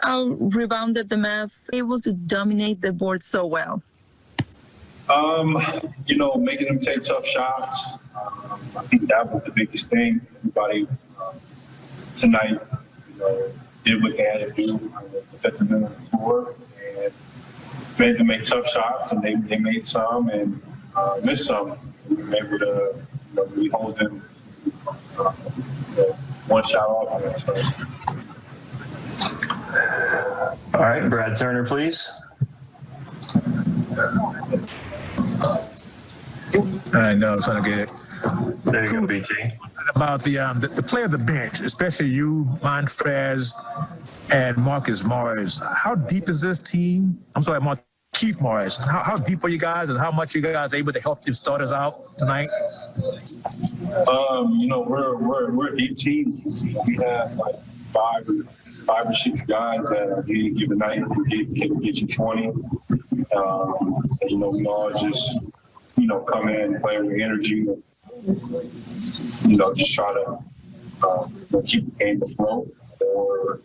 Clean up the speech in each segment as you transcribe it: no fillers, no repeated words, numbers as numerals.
out-rebounded the Mavs, able to dominate the board so well? Making them take tough shots. I think that was the biggest thing. Everybody tonight, did what they had to do defensively on the floor and made them make tough shots, and they made some and missed some. We were able to really hold them one shot off on it. All right, Brad Turner, please. I know, I'm trying to get it. There you go, BT. About the play of the bench, especially you, Montrez, and Marcus Morris. How deep is this team? I'm sorry, Keith Morris. How deep are you guys, and how much you guys able to help the starters out tonight? We're a deep team. We have like five or six guys that at any given night can get you 20. We all just come in and play with energy and just try to keep the game afloat or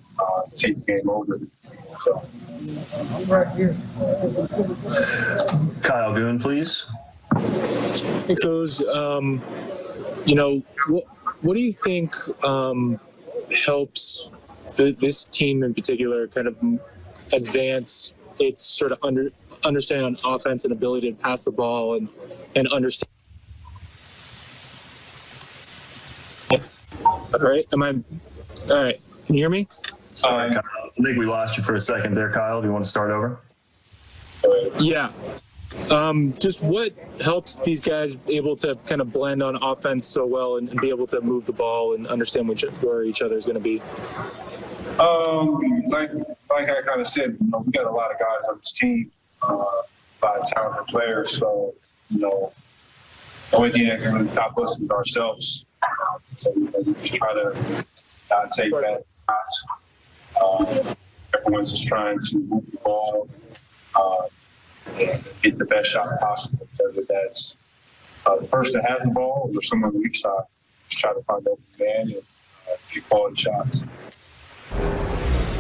take the game over. So. Kyle Goon, please. It goes, what do you think helps this team in particular kind of advance its sort of understanding on offense and ability to pass the ball and understand? All right. All right. Can you hear me? Sorry, Kyle. I think we lost you for a second there, Kyle. Do you want to start over? Yeah. Just what helps these guys able to kind of blend on offense so well and be able to move the ball and understand where each other is going to be? Like I kind of said, we got a lot of guys on this team, a lot of talented players. So, the only thing that can really stop us is ourselves. So we just try to not take bad shots. Everyone's just trying to move the ball and get the best shot possible. Whether that's the person that has the ball or someone on the weak side, just try to find open man and get quality shots.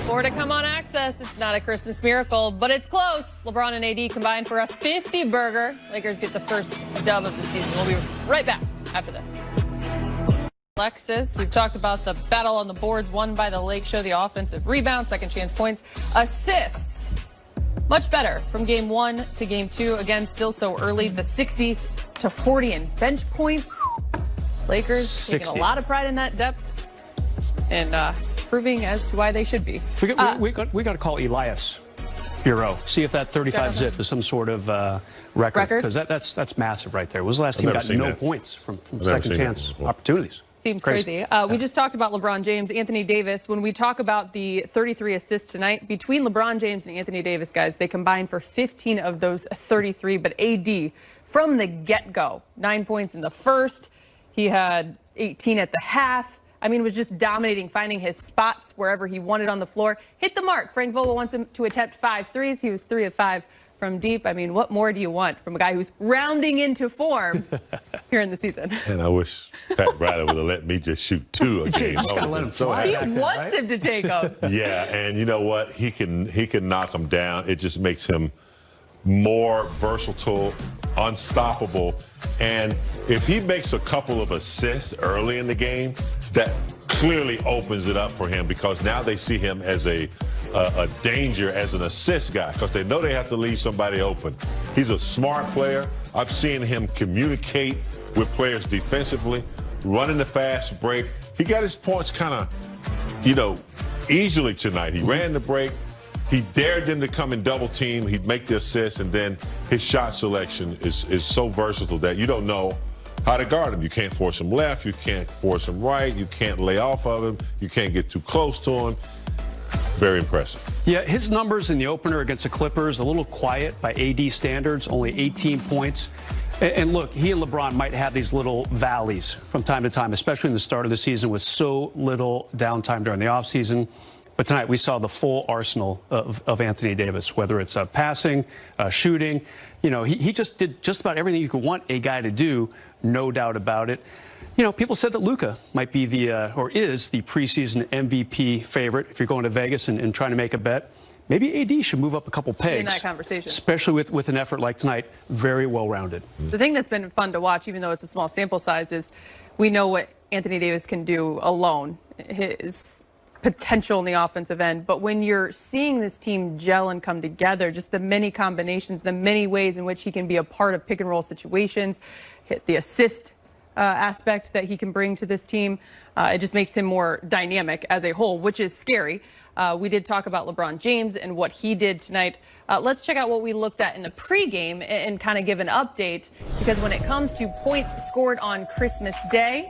More to come on Access. It's not a Christmas miracle, but it's close. LeBron and AD combined for a 50-burger. Lakers get the first dub of the season. We'll be right back after this. Alexis, we've talked about the battle on the boards won by the Lake Show, the offensive rebound, second chance points, assists. Much better from game 1 to game 2. Again, still so early. The 60-40 in bench points. Lakers taking a lot of pride in that depth and proving as to why they should be. We got to call Elias Bureau. See if that 35 zip is some sort of record, because that's massive right there. When was the last team got no points from second chance opportunities? Seems crazy. We just talked about LeBron James, Anthony Davis. When we talk about the 33 assists tonight, between LeBron James and Anthony Davis, guys, they combined for 15 of those 33. But AD, from the get-go, 9 points in the first. He had 18 at the half. I mean, was just dominating, finding his spots wherever he wanted on the floor. Hit the mark. Frank Vogel wants him to attempt 5 threes. He was 3 of 5 from deep. I mean, what more do you want from a guy who's rounding into form here in the season? And I wish Pat Bradley would have let me just shoot 2 a game. He wants him to take them. Yeah, and you know what? He can knock them down. It just makes him more versatile, unstoppable. And if he makes a couple of assists early in the game, that clearly opens it up for him, because now they see him as a danger as an assist guy, because they know they have to leave somebody open. He's a smart player. I've seen him communicate with players defensively, running the fast break. He got his points kind of, easily tonight. He ran the break. He dared them to come and double team. He'd make the assist, and then his shot selection is so versatile that you don't know how to guard him. You can't force him left. You can't force him right. You can't lay off of him. You can't get too close to him. Very impressive. Yeah, his numbers in the opener against the Clippers, a little quiet by AD standards, only 18 points. And look, he and LeBron might have these little valleys from time to time, especially in the start of the season with so little downtime during the offseason. But tonight we saw the full arsenal of Anthony Davis, whether it's passing, shooting. He just did just about everything you could want a guy to do, no doubt about it. You know, people said that Luka might be or is the preseason MVP favorite. If you're going to Vegas and trying to make a bet, maybe AD should move up a couple pegs. In that conversation. Especially with an effort like tonight, very well-rounded. The thing that's been fun to watch, even though it's a small sample size, is we know what Anthony Davis can do alone, his potential in the offensive end. But when you're seeing this team gel and come together, just the many combinations, the many ways in which he can be a part of pick and roll situations, hit the assist aspect that he can bring to this team, it just makes him more dynamic as a whole, which is scary. We did talk about LeBron James and what he did tonight. Let's check out what we looked at in the pregame and kind of give an update, because when it comes to points scored on Christmas Day,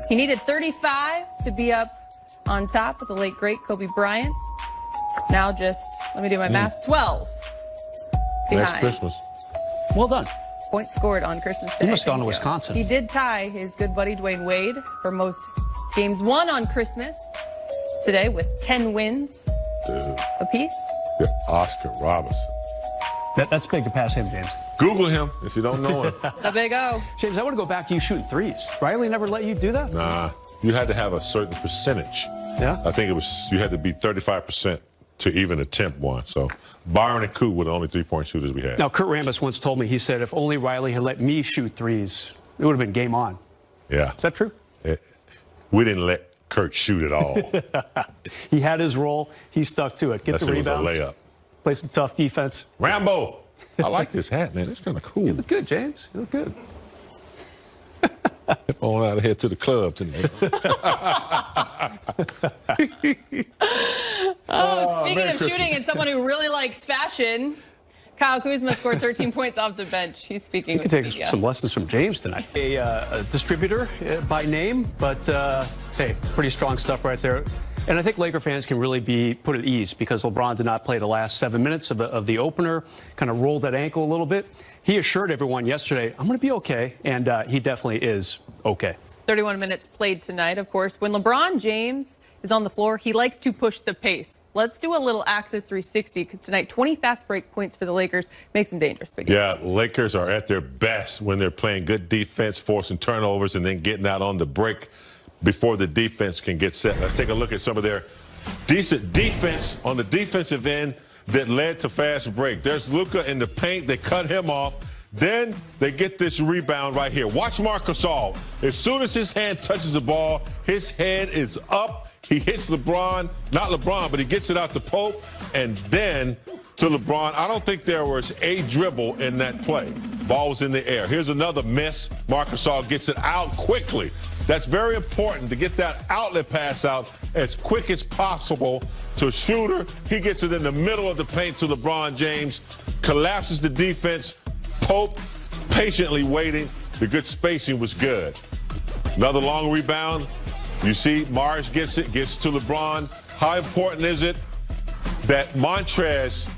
he needed 35 to be up on top with the late, great Kobe Bryant. Now just, let me do my math, 12 behind. Next Christmas. Well done. Points scored on Christmas Day. He must have gone to Wisconsin. He did tie his good buddy Dwayne Wade for most games won on Christmas today with 10 wins apiece. Yeah, Oscar Robertson. That's big to pass him, James. Google him if you don't know him. A big O. James, I want to go back to you shooting threes. Riley never let you do that? Nah, you had to have a certain percentage. Yeah? I think you had to be 35% to even attempt one. So Byron and Coop were the only three-point shooters we had. Now, Kurt Rambis once told me, he said, if only Riley had let me shoot threes, it would have been game on. Yeah. Is that true? We didn't let Kurt shoot at all. He had his role. He stuck to it. Get the rebounds. Was a layup. Play some tough defense. Rambo. I like this hat, man. It's kind of cool. You look good, James. You look good. On out of here to the club tonight. Speaking of shooting and someone who really likes fashion, Kyle Kuzma scored 13 points off the bench. He's speaking You with can the take media. some lessons from James tonight. A distributor by name, but hey, pretty strong stuff right there. And I think Laker fans can really be put at ease because LeBron did not play the last 7 minutes of the opener, kind of rolled that ankle a little bit. He assured everyone yesterday, I'm going to be okay, and he definitely is okay. 31 minutes played tonight, of course. When LeBron James is on the floor, he likes to push the pace. Let's do a little Axis 360, because tonight, 20 fast break points for the Lakers makes them dangerous. Yeah, Lakers are at their best when they're playing good defense, forcing turnovers, and then getting out on the break before the defense can get set. Let's take a look at some of their decent defense on the defensive end that led to fast break. There's Luka in the paint. They cut him off. Then they get this rebound right here. Watch Marc Gasol. As soon as his hand touches the ball, his head is up. He hits LeBron, not LeBron, but he gets it out to Pope, and then to LeBron. I don't think there was a dribble in that play. Ball was in the air. Here's another miss. Marc Gasol gets it out quickly. That's very important to get that outlet pass out as quick as possible to Shooter. He gets it in the middle of the paint to LeBron James, collapses the defense. Pope patiently waiting. The good spacing was good. Another long rebound. You see Morris gets it, gets to LeBron. How important is it that Montrez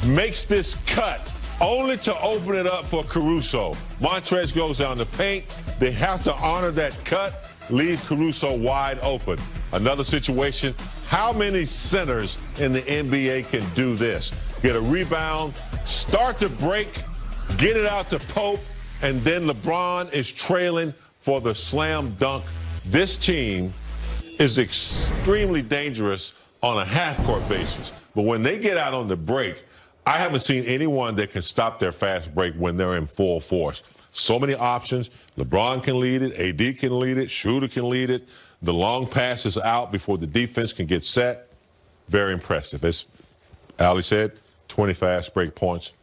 makes this cut only to open it up for Caruso? Montrez goes down the paint. They have to honor that cut, leave Caruso wide open. Another situation, how many centers in the NBA can do this? Get a rebound, start to break, get it out to Pope, and then LeBron is trailing for the slam dunk. This team is extremely dangerous on a half-court basis. But when they get out on the break, I haven't seen anyone that can stop their fast break when they're in full force. So many options. LeBron can lead it. AD can lead it. Shooter can lead it. The long pass is out before the defense can get set. Very impressive. As Ali said, 20 fast break points.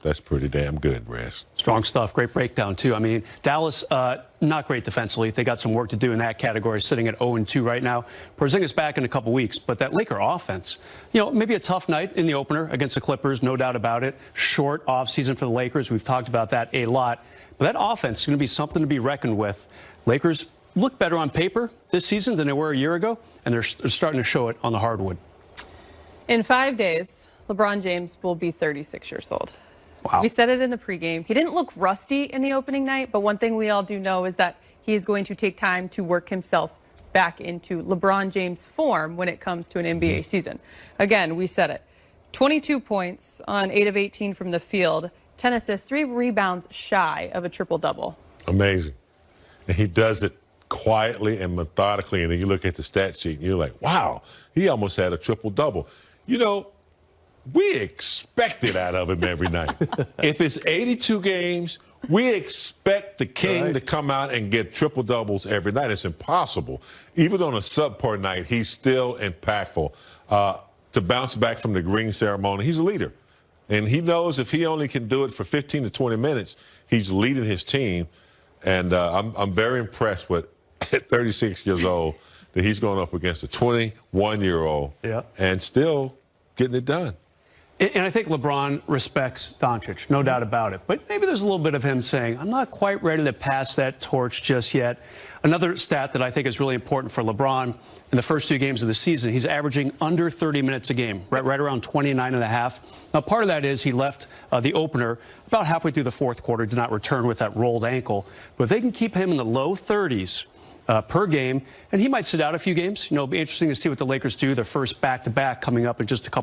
That's pretty damn good, Rez. Strong stuff. Great breakdown, too. I mean, Dallas, not great defensively. They got some work to do in that category, sitting at 0-2 right now. Porzingis back in a couple weeks, but that Laker offense, you know, maybe a tough night in the opener against the Clippers, no doubt about it. Short offseason for the Lakers. We've talked about that a lot. But that offense is going to be something to be reckoned with. Lakers look better on paper this season than they were a year ago, and they're starting to show it on the hardwood. In 5 days, LeBron James will be 36 years old. Wow. We said it in the pregame. He didn't look rusty in the opening night, but one thing we all do know is that he is going to take time to work himself back into LeBron James form when it comes to an NBA season. Again, we said it. 22 points on 8 of 18 from the field, 10 assists, 3 rebounds shy of a triple-double. Amazing. And he does it quietly and methodically, and then you look at the stat sheet and you're like, wow, he almost had a triple-double. You know, we expect it out of him every night. If it's 82 games, we expect the king to come out and get triple-doubles every night. It's impossible. Even on a subpar night, he's still impactful. To bounce back from the ring ceremony, he's a leader. And he knows if he only can do it for 15 to 20 minutes, he's leading his team. And I'm very impressed with, at 36 years old, that he's going up against a 21-year-old and still getting it done. And I think LeBron respects Doncic, no doubt about it. But maybe there's a little bit of him saying, I'm not quite ready to pass that torch just yet. Another stat that I think is really important for LeBron, in the first 2 games of the season, he's averaging under 30 minutes a game, right around 29 and a half. Now, part of that is he left the opener about halfway through the fourth quarter, did not return with that rolled ankle. But if they can keep him in the low 30s per game, and he might sit out a few games. You know, it'll be interesting to see what the Lakers do, their first back-to-back coming up in just a couple